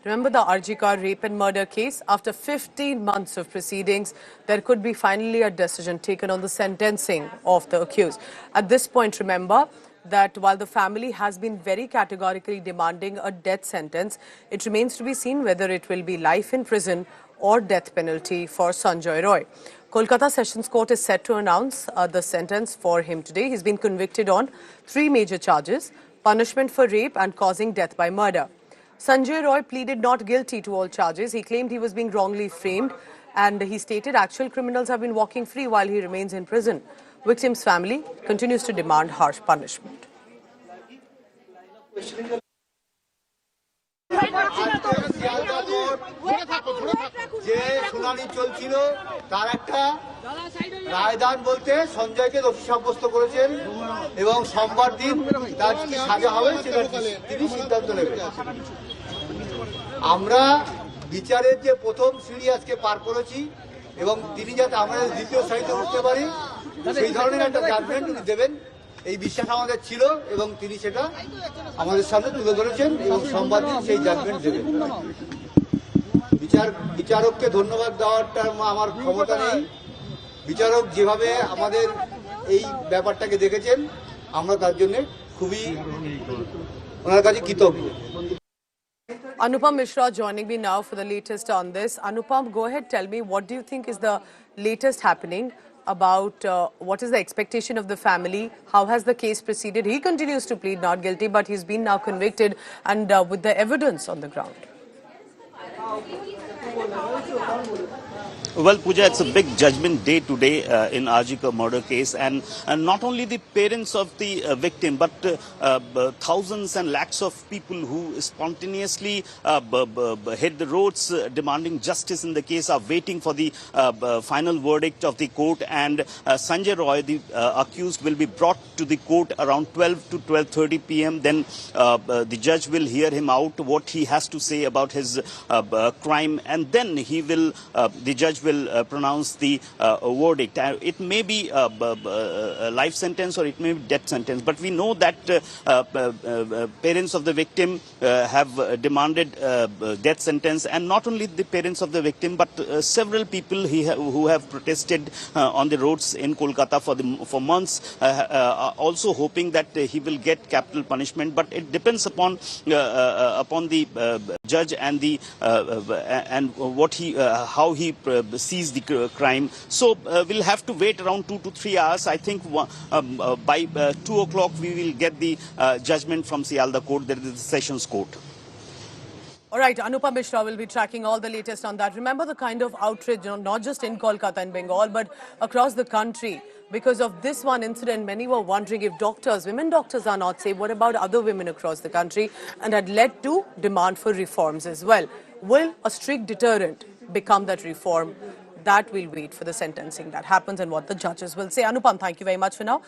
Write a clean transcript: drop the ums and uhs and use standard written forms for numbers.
Remember the RG Kar rape and murder case? After 15 months of proceedings, there could be finally a decision taken on the sentencing of the accused. At this point, remember that while the family has been very categorically demanding a death sentence, it remains to be seen whether it will be life in prison or death penalty for Sanjay Roy. Kolkata Sessions Court is set to announce the sentence for him today. He's been convicted on 3 major charges: punishment for rape and causing death by murder. Sanjay Roy pleaded not guilty to all charges. He claimed he was being wrongly framed, and he stated actual criminals have been walking free while he remains in prison. Victim's family continues to demand harsh punishment. যে শুনানি চলছিল তার একটা রায়দান বলতে সঞ্জয়কে দোষী সাব্যস্ত করেছেন এবং সোমবার দিন তার কি সাজা হবে সেটা তিনি সিদ্ধান্ত নেবেন। আমরা বিচারের যে প্রথম সিঁড়ি আজকে পার করেছি এবং তিনি যাতে আমাদের দ্বিতীয় সারিতে উঠতে পারি সেই ধরনের একটা জাজমেন্ট উনি দেবেন এই বিশ্বাস আমাদের ছিল এবং তিনি সেটা আমাদের সামনে তুলে ধরেছেন এবং সোমবার দিন সেই জাজমেন্ট দেবেন। বিচারককে ধন্যবাদ দেওয়াটা আমার ক্ষমতা নেই। বিচারক যেভাবে আমাদের এই ব্যাপারটাকে দেখেছেন আমরা তার জন্য খুবই ওনার কাছে কৃতজ্ঞ। Anupam Mishra joining me now for the latest on this. Anupam, go ahead, tell me, what do you think is the latest happening about what is the expectation of the family? How has the case proceeded? He continues to plead not guilty, but he's been now convicted and with the evidence on the ground. Well, Pooja, it's a big judgment day today in RG Kar murder case, and not only the parents of the victim, but thousands and lakhs of people who spontaneously hit the roads demanding justice in the case are waiting for the final verdict of the court. And Sanjay Roy, the accused, will be brought to the court around 12 to 12:30 p.m. Then the judge will hear him out, what he has to say about his crime, and then the judge will pronounce the verdict. It may be a life sentence or it may be death sentence, but we know that parents of the victim have demanded death sentence, and not only the parents of the victim, but several people who have protested on the roads in Kolkata for months, also hoping that he will get capital punishment. But it depends upon the judge and how he sees the crime. So we'll have to wait around 2 to 3 hours. I think by 2 o'clock we will get the judgment from Sialda Court, that is the Sessions Court. All right, Anupam Mishra will be tracking all the latest on that. Remember the kind of outrage, not just in Kolkata and Bengal, but across the country. Because of this one incident, many were wondering if women doctors are not safe, what about other women across the country? And had led to demand for reforms as well. Will a strict deterrent become that reform? That we'll wait for the sentencing that happens and what the judges will say. Anupam, thank you very much for now.